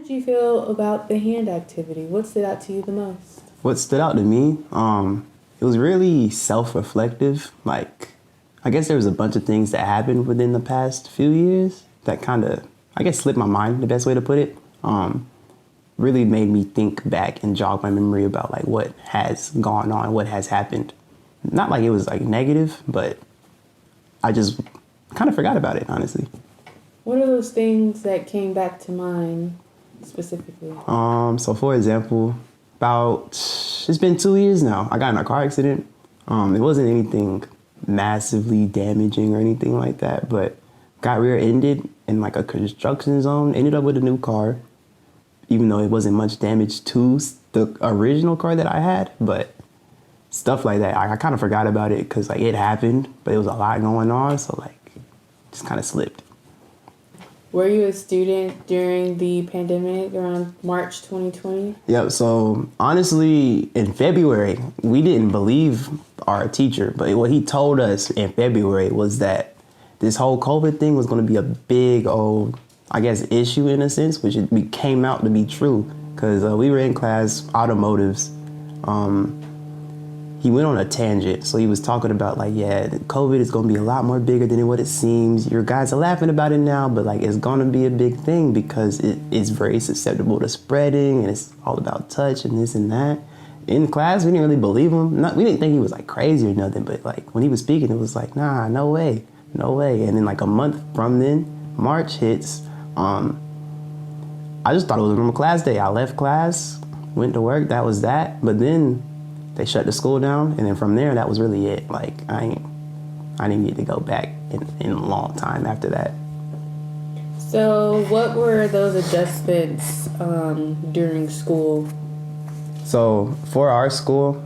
did you feel about the hand activity? What stood out to you the most? What stood out to me, it was really self-reflective. Like, I guess there was a bunch of things that happened within the past few years that kind of, I guess, slipped my mind, the best way to put it. Really made me think back and jog my memory about like what has gone on, what has happened. Not like it was like negative, but I just kind of forgot about it, honestly. What are those things that came back to mind specifically? So for example, it's been 2 years now. I got in a car accident. It wasn't anything massively damaging or anything like that, but got rear-ended in like a construction zone, ended up with a new car, even though it wasn't much damage to the original car that I had, but stuff like that. I kind of forgot about it because like it happened, but it was a lot going on, so like just kind of slipped. Were you a student during the pandemic around March 2020? Yep, so honestly, in February, we didn't believe our teacher, but what he told us in February was that this whole COVID thing was going to be a big old, I guess, issue in a sense, which it came out to be true, because we were in class, automotives. He went on a tangent. So he was talking about like, yeah, COVID is going to be a lot more bigger than what it seems. Your guys are laughing about it now, but like it's going to be a big thing because it is very susceptible to spreading and it's all about touch and this and that. In class, we didn't really believe him. We didn't think he was like crazy or nothing, but like when he was speaking, it was like, nah, no way, no way. And then like a month from then, March hits. I just thought it was a normal class day. I left class, went to work, that was that. But then they shut the school down, and then from there, that was really it. Like, I didn't need to go back in a long time after that. So what were those adjustments during school? So for our school,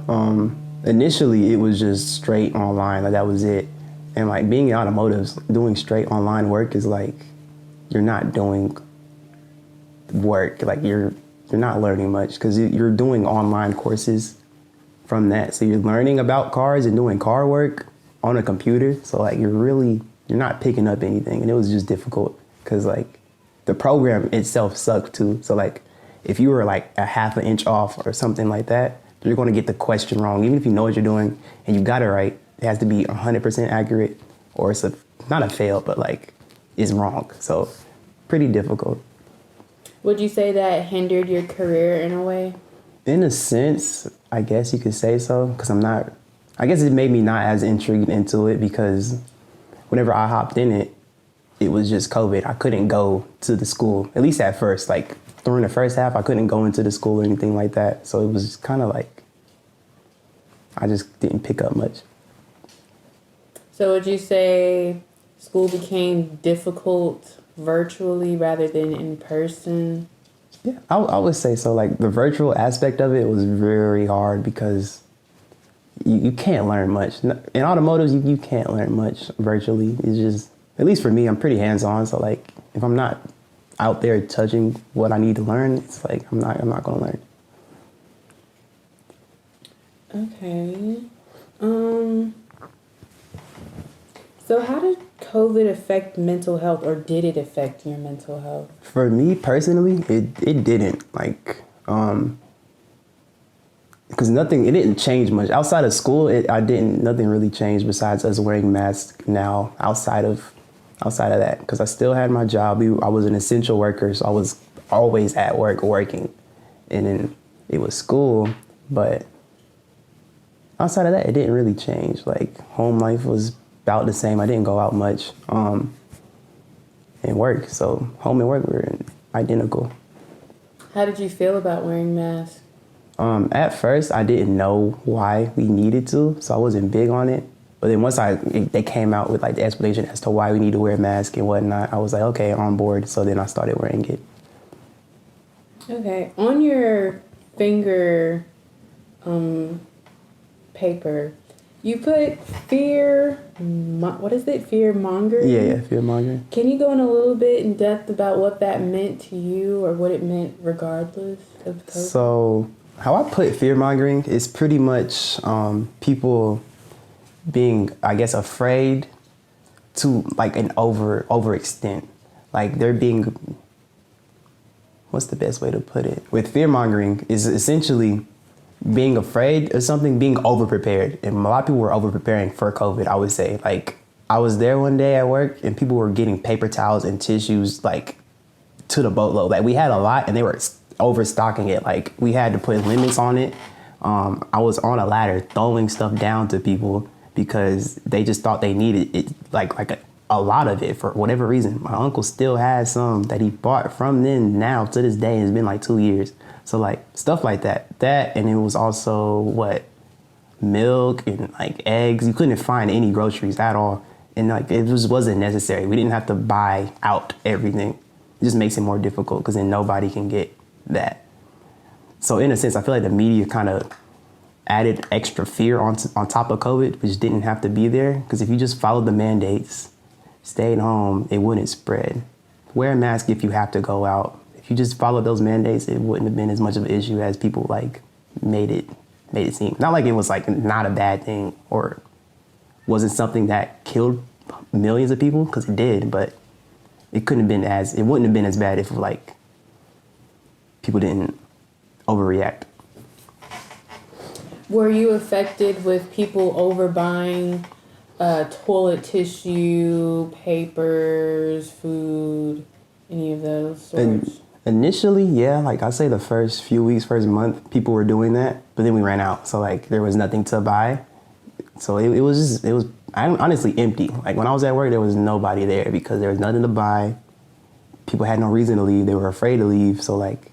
initially it was just straight online, like that was it. And like being in automotives, doing straight online work is like, you're not doing work, like you're not learning much because you're doing online courses from that. So you're learning about cars and doing car work on a computer. So like you're not picking up anything. And it was just difficult because like the program itself sucked too. So like if you were like a half an inch off or something like that, you're going to get the question wrong. Even if you know what you're doing and you got it right, it has to be 100% accurate or it's not a fail, but like it's wrong. So pretty difficult. Would you say that hindered your career in a way? In a sense, I guess you could say so, because I guess it made me not as intrigued into it because whenever I hopped in it, it was just COVID. I couldn't go to the school, at least at first. Like during the first half, I couldn't go into the school or anything like that. So it was kind of like, I just didn't pick up much. So would you say school became difficult virtually rather than in person? Yeah, I would say so. Like the virtual aspect of it was very hard because you can't learn much. In automotives, you can't learn much virtually. It's just, at least for me, I'm pretty hands-on. So like if I'm not out there touching what I need to learn, it's like I'm not going to learn. Okay. So how did COVID affect mental health, or did it affect your mental health? For me personally, it didn't, like, because it didn't change much. Outside of school, nothing really changed besides us wearing masks now outside of that, because I still had my job. I was an essential worker, so I was always at work working. And then it was school, but outside of that, it didn't really change. Like home life was about the same. I didn't go out much, and work. So home and work were identical. How did you feel about wearing masks? At first, I didn't know why we needed to, so I wasn't big on it. But then once they came out with like the explanation as to why we need to wear a mask and whatnot, I was like, okay, on board. So then I started wearing it. Okay, on your finger paper, you put what is it? Fear mongering? Yeah, fear mongering. Can you go in a little bit in depth about what that meant to you or what it meant regardless of COVID? So how I put fear mongering is pretty much people being, I guess, afraid to like an overextent. Like they're being, what's the best way to put it? With fear mongering is essentially being afraid of something, being over prepared. And a lot of people were over preparing for COVID, I would say. Like, I was there one day at work and people were getting paper towels and tissues like to the boatload. Like, we had a lot and they were overstocking it. Like, we had to put limits on it. I was on a ladder throwing stuff down to people because they just thought they needed it, like a lot of it for whatever reason. My uncle still has some that he bought from then now to this day. It's been like 2 years. So like stuff like that. And it was also milk and like eggs. You couldn't find any groceries at all. And like it just wasn't necessary. We didn't have to buy out everything. It just makes it more difficult because then nobody can get that. So in a sense, I feel like the media kind of added extra fear on top of COVID, which didn't have to be there. Because if you just followed the mandates, stayed home, it wouldn't spread. Wear a mask if you have to go out. If you just followed those mandates, it wouldn't have been as much of an issue as people like made it seem. Not like it was like not a bad thing or wasn't something that killed millions of people, because it did, but it wouldn't have been as bad if like people didn't overreact. Were you affected with people overbuying toilet tissue, papers, food, any of those sorts? Initially, yeah, like I say the first few weeks, first month, people were doing that, but then we ran out. So like there was nothing to buy. So it was honestly empty. Like when I was at work, there was nobody there because there was nothing to buy. People had no reason to leave. They were afraid to leave. So like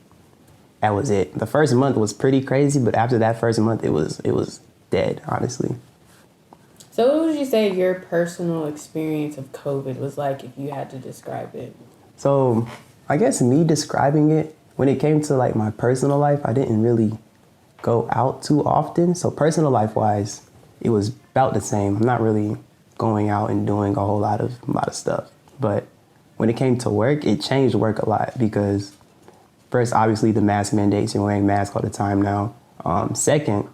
that was it. The first month was pretty crazy, but after that first month, it was dead, honestly. So what would you say your personal experience of COVID was like if you had to describe it? So I guess me describing it, when it came to like my personal life, I didn't really go out too often. So personal life wise, it was about the same. I'm not really going out and doing a whole lot of stuff. But when it came to work, it changed work a lot because first, obviously the mask mandates, you're wearing masks all the time now. Second,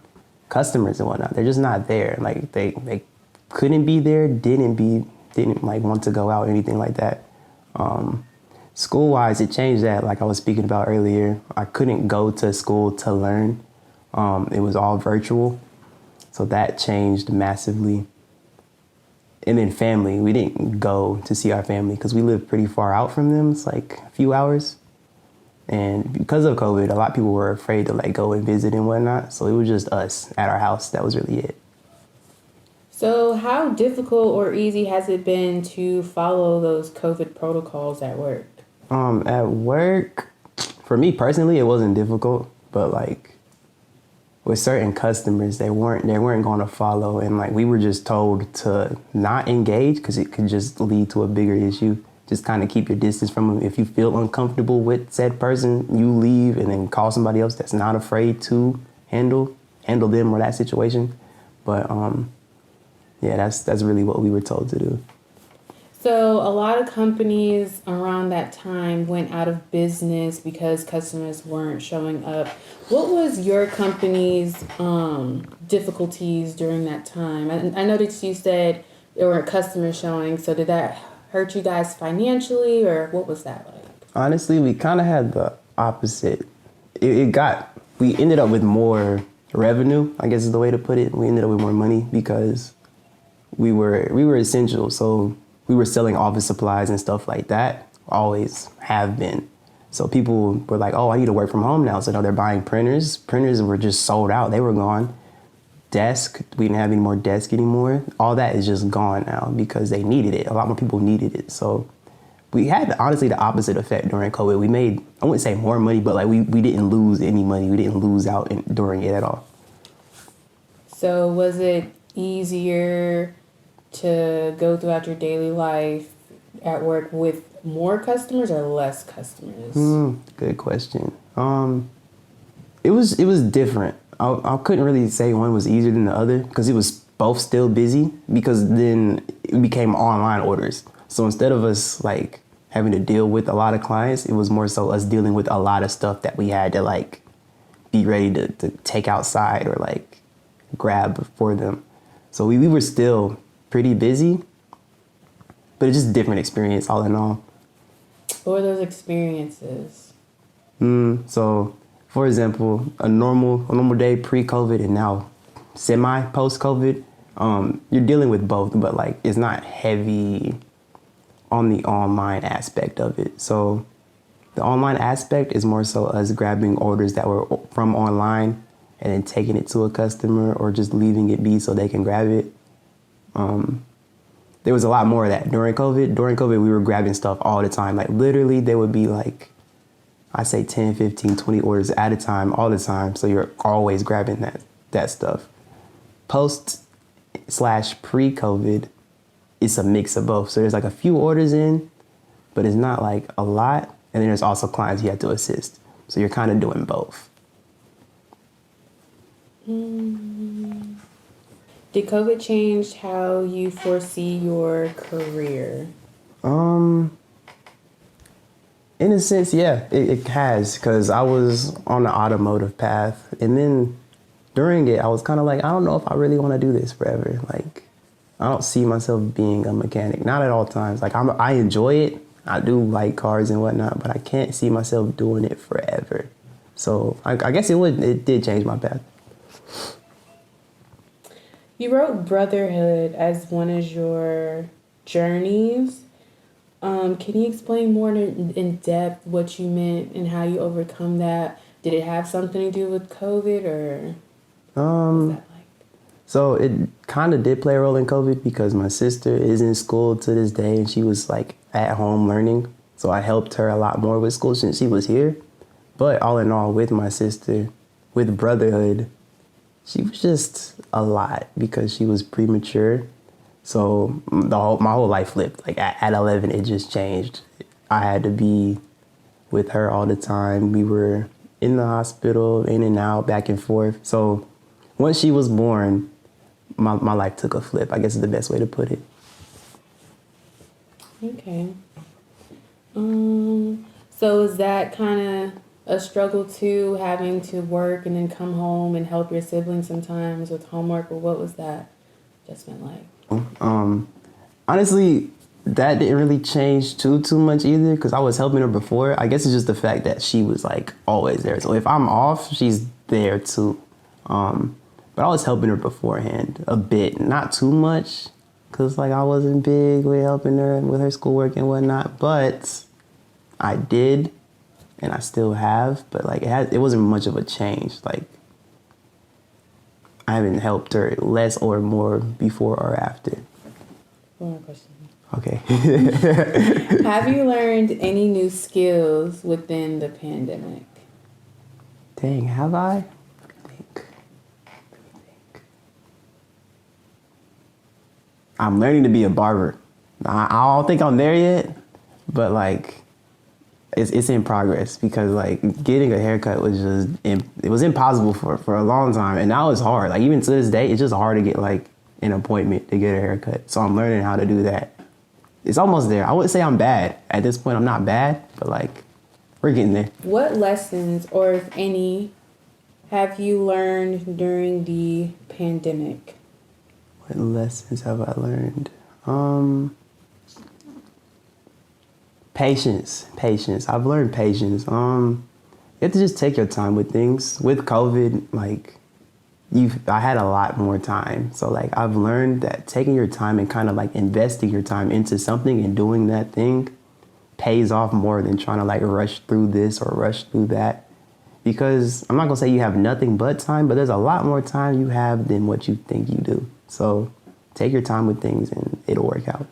customers and whatnot, they're just not there. Like they couldn't be there, didn't like want to go out or anything like that. School-wise, it changed that, like I was speaking about earlier. I couldn't go to school to learn. It was all virtual. So that changed massively. And then family, we didn't go to see our family because we lived pretty far out from them. It's like a few hours. And because of COVID, a lot of people were afraid to like go and visit and whatnot. So it was just us at our house. That was really it. So how difficult or easy has it been to follow those COVID protocols at work? At work, for me personally, it wasn't difficult, but like with certain customers, they weren't going to follow, and like we were just told to not engage because it could just lead to a bigger issue. Just kind of keep your distance from them. If you feel uncomfortable with said person, you leave and then call somebody else that's not afraid to handle them or that situation. But yeah, that's really what we were told to do. So a lot of companies around that time went out of business because customers weren't showing up. What was your company's difficulties during that time? I noticed you said there weren't customers showing, so did that hurt you guys financially, or what was that like? Honestly, we kind of had the opposite. We ended up with more revenue, I guess is the way to put it. We ended up with more money because we were essential. So we were selling office supplies and stuff like that, always have been. So people were like, oh, I need to work from home now. So now they're buying printers. Printers were just sold out. They were gone. Desk, we didn't have any more desk anymore. All that is just gone now because they needed it. A lot more people needed it. So we had honestly the opposite effect during COVID. We made, I wouldn't say more money, but like we didn't lose any money. We didn't lose out during it at all. So was it easier to go throughout your daily life at work with more customers or less customers? Good question. It was different. I couldn't really say one was easier than the other because it was both still busy, because then it became online orders. So instead of us like having to deal with a lot of clients, it was more so us dealing with a lot of stuff that we had to like be ready to take outside or like grab for them. So we were still pretty busy, but it's just a different experience all in all. What were those experiences? So, for example, a normal day pre-COVID and now semi post-COVID, you're dealing with both, but like it's not heavy on the online aspect of it. So the online aspect is more so us grabbing orders that were from online and then taking it to a customer or just leaving it be so they can grab it. There was a lot more of that during COVID. During COVID, we were grabbing stuff all the time. Like literally there would be like, I say 10, 15, 20 orders at a time, all the time. So you're always grabbing that stuff. Post/pre-COVID, it's a mix of both. So there's like a few orders in, but it's not like a lot. And then there's also clients you have to assist. So you're kind of doing both. Did COVID change how you foresee your career? In a sense, yeah, it has, because I was on the automotive path. And then during it, I was kind of like, I don't know if I really want to do this forever. Like, I don't see myself being a mechanic, not at all times. Like, I enjoy it. I do like cars and whatnot, but I can't see myself doing it forever. So I guess it did change my path. You wrote brotherhood as one of your journeys. Can you explain more in depth what you meant and how you overcome that? Did it have something to do with COVID or what was that like? So it kind of did play a role in COVID because my sister is in school to this day and she was like at home learning. So I helped her a lot more with school since she was here. But all in all, with my sister, with brotherhood, she was just a lot because she was premature. So my whole life flipped. Like at 11, it just changed. I had to be with her all the time. We were in the hospital, in and out, back and forth. So once she was born, my life took a flip, I guess is the best way to put it. Okay. So is that kind of a struggle too, having to work and then come home and help your siblings sometimes with homework, or what was that adjustment like? Honestly, that didn't really change too much either because I was helping her before. I guess it's just the fact that she was like always there. So if I'm off, she's there too. But I was helping her beforehand a bit, not too much because like I wasn't big with helping her with her schoolwork and whatnot. But I did, and I still have. But like it wasn't much of a change. Like I haven't helped her less or more before or after. One more question. Okay. Have you learned any new skills within the pandemic? Dang, have I? Let me think. I'm learning to be a barber. I don't think I'm there yet, but like it's in progress because like getting a haircut was just it was impossible for a long time, and now it's hard. Like even to this day, it's just hard to get like an appointment to get a haircut. So I'm learning how to do that. It's almost there. I wouldn't say I'm bad at this point. I'm not bad, but like we're getting there. What Lessons, or if any, have you learned during the pandemic? What lessons have I learned? Patience. I've learned patience. You have to just take your time with things. With COVID, like I had a lot more time. So like I've learned that taking your time and kind of like investing your time into something and doing that thing pays off more than trying to like rush through this or rush through that. Because I'm not gonna say you have nothing but time, but there's a lot more time you have than what you think you do. So take your time with things and it'll work out.